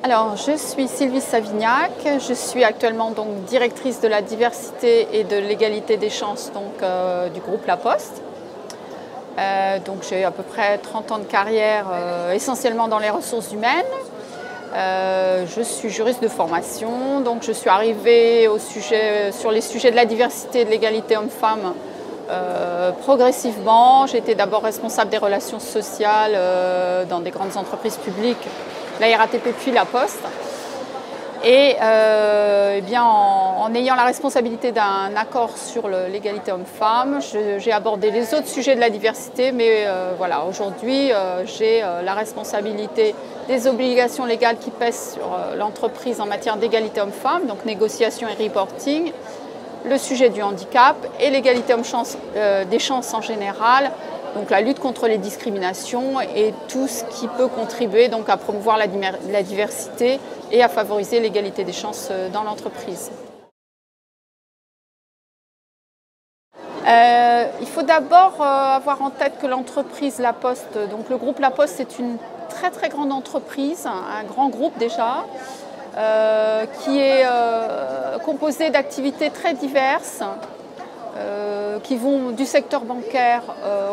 Alors, je suis Sylvie Savignac, je suis actuellement donc directrice de la diversité et de l'égalité des chances du groupe La Poste. Donc j'ai à peu près 30 ans de carrière, essentiellement dans les ressources humaines. Je suis juriste de formation, donc je suis arrivée sur les sujets de la diversité et de l'égalité homme-femme progressivement. J'étais d'abord responsable des relations sociales dans des grandes entreprises publiques, la RATP puis La Poste. Et bien, en ayant la responsabilité d'un accord sur l'égalité homme-femme, j'ai abordé les autres sujets de la diversité, mais voilà, aujourd'hui j'ai la responsabilité des obligations légales qui pèsent sur l'entreprise en matière d'égalité homme-femme, donc négociation et reporting, le sujet du handicap et l'égalité des chances en général, donc la lutte contre les discriminations et tout ce qui peut contribuer donc à promouvoir la diversité et à favoriser l'égalité des chances dans l'entreprise. Il faut d'abord avoir en tête que l'entreprise La Poste, donc le groupe La Poste, c'est une très grande entreprise, un grand groupe déjà, qui est composé d'activités très diverses, qui vont du secteur bancaire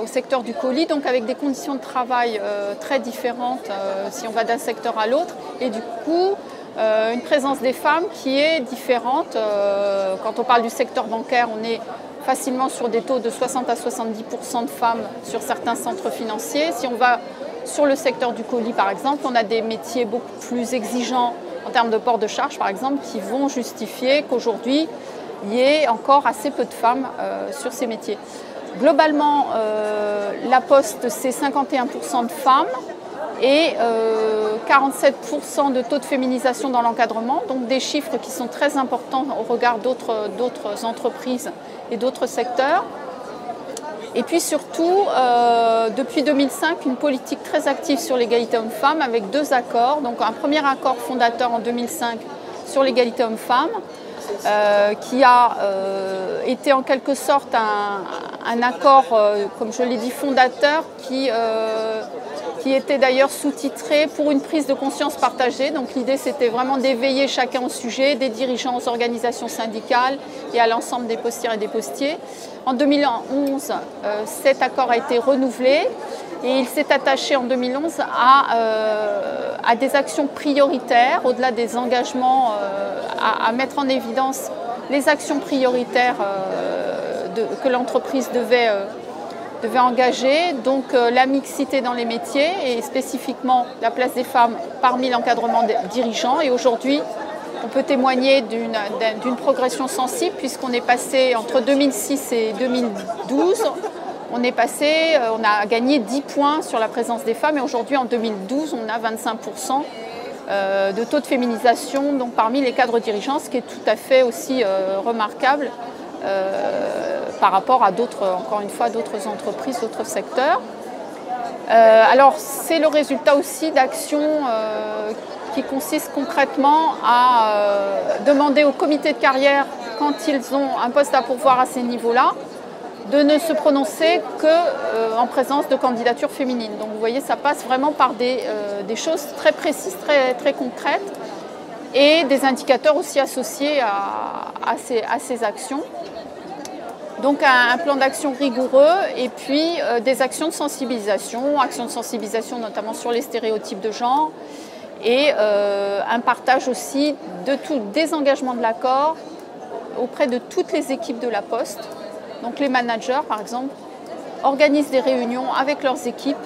au secteur du colis, donc avec des conditions de travail très différentes si on va d'un secteur à l'autre, et du coup une présence des femmes qui est différente. Quand on parle du secteur bancaire, on est facilement sur des taux de 60 à 70% de femmes sur certains centres financiers. Si on va sur le secteur du colis par exemple, on a des métiers beaucoup plus exigeants en termes de port de charge par exemple, qui vont justifier qu'aujourd'hui il y ait encore assez peu de femmes sur ces métiers. Globalement, La Poste, c'est 51% de femmes et 47% de taux de féminisation dans l'encadrement, donc des chiffres qui sont très importants au regard d'autres entreprises et d'autres secteurs. Et puis surtout, depuis 2005, une politique très active sur l'égalité homme-femme avec 2 accords. Donc un premier accord fondateur en 2005 sur l'égalité homme-femme, qui a été en quelque sorte un accord, comme je l'ai dit, fondateur, qui était d'ailleurs sous-titré pour une prise de conscience partagée. Donc l'idée c'était vraiment d'éveiller chacun au sujet, des dirigeants aux organisations syndicales et à l'ensemble des postières et des postiers. En 2011, cet accord a été renouvelé et il s'est attaché en 2011 à des actions prioritaires, au-delà des engagements, à mettre en évidence les actions prioritaires que l'entreprise devait engager, donc la mixité dans les métiers et spécifiquement la place des femmes parmi l'encadrement des dirigeants. Et aujourd'hui, on peut témoigner d'une progression sensible puisqu'on est passé entre 2006 et 2012, on a gagné 10 points sur la présence des femmes et aujourd'hui en 2012, on a 25% de taux de féminisation donc parmi les cadres dirigeants, ce qui est tout à fait aussi remarquable par rapport à encore une fois, d'autres entreprises, d'autres secteurs. Alors, c'est le résultat aussi d'actions qui consistent concrètement à demander aux comités de carrière, quand ils ont un poste à pourvoir à ces niveaux-là, de ne se prononcer qu'en présence de candidatures féminines. Donc vous voyez, ça passe vraiment par des choses très précises, très concrètes, et des indicateurs aussi associés à ces actions. Donc un plan d'action rigoureux et puis des actions de sensibilisation notamment sur les stéréotypes de genre et un partage aussi des engagements de l'accord auprès de toutes les équipes de La Poste. Donc les managers par exemple organisent des réunions avec leurs équipes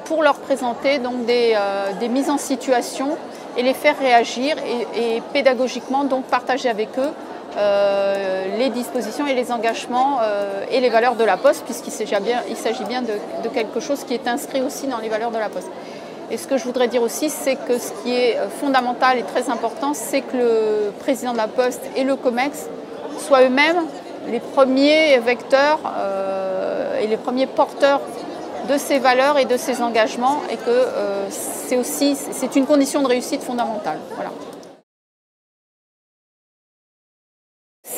pour leur présenter donc des mises en situation et les faire réagir et pédagogiquement donc partager avec eux les dispositions et les engagements et les valeurs de La Poste, puisqu'il s'agit bien de quelque chose qui est inscrit aussi dans les valeurs de La Poste. Et ce que je voudrais dire aussi, c'est que ce qui est fondamental et très important, c'est que le président de La Poste et le COMEX soient eux-mêmes les premiers vecteurs et les premiers porteurs de ces valeurs et de ces engagements, et que c'est une condition de réussite fondamentale. Voilà.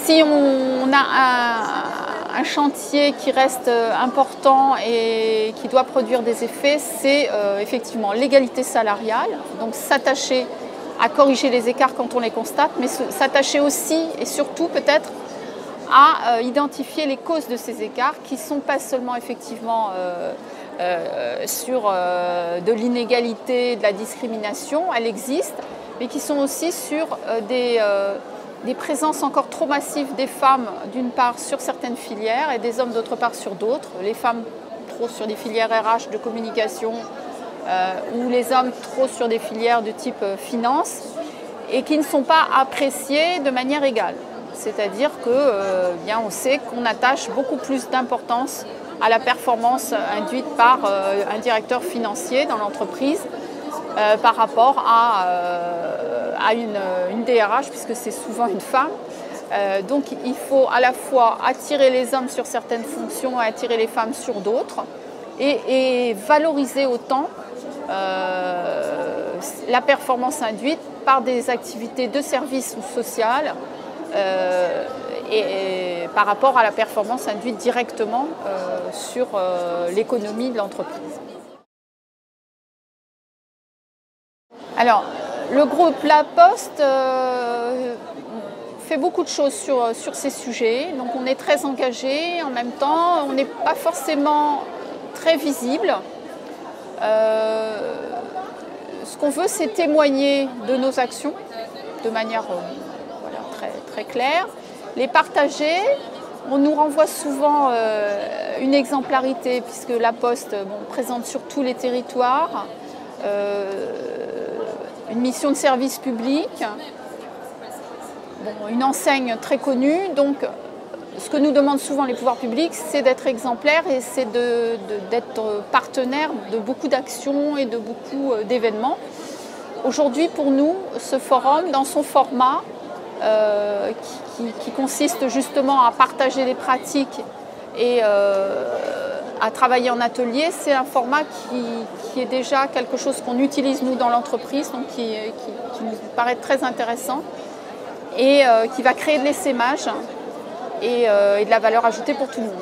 Si on a un chantier qui reste important et qui doit produire des effets, c'est effectivement l'égalité salariale, donc s'attacher à corriger les écarts quand on les constate, mais s'attacher aussi et surtout peut-être à identifier les causes de ces écarts qui ne sont pas seulement effectivement sur de l'inégalité, de la discrimination, elle existe, mais qui sont aussi sur des présences encore trop massives des femmes d'une part sur certaines filières et des hommes d'autre part sur d'autres. Les femmes trop sur des filières RH de communication ou les hommes trop sur des filières de type finance et qui ne sont pas appréciées de manière égale. C'est-à-dire que bien, on sait qu'on attache beaucoup plus d'importance à la performance induite par un directeur financier dans l'entreprise par rapport à une DRH, puisque c'est souvent une femme. Donc il faut à la fois attirer les hommes sur certaines fonctions et attirer les femmes sur d'autres et valoriser autant la performance induite par des activités de service ou sociales et par rapport à la performance induite directement sur l'économie de l'entreprise. Alors, le groupe La Poste fait beaucoup de choses sur ces sujets, donc on est très engagé, en même temps on n'est pas forcément très visible. Ce qu'on veut, c'est témoigner de nos actions de manière voilà, très claire, les partager. On nous renvoie souvent une exemplarité puisque La Poste présente sur tous les territoires une mission de service public, une enseigne très connue. Donc, ce que nous demandent souvent les pouvoirs publics, c'est d'être exemplaires et c'est d'être partenaire de beaucoup d'actions et de beaucoup d'événements. Aujourd'hui, pour nous, ce forum, dans son format, qui consiste justement à partager les pratiques et à travailler en atelier, c'est un format qui est déjà quelque chose qu'on utilise nous dans l'entreprise, donc qui nous paraît très intéressant et qui va créer de l'essaimage et de la valeur ajoutée pour tout le monde.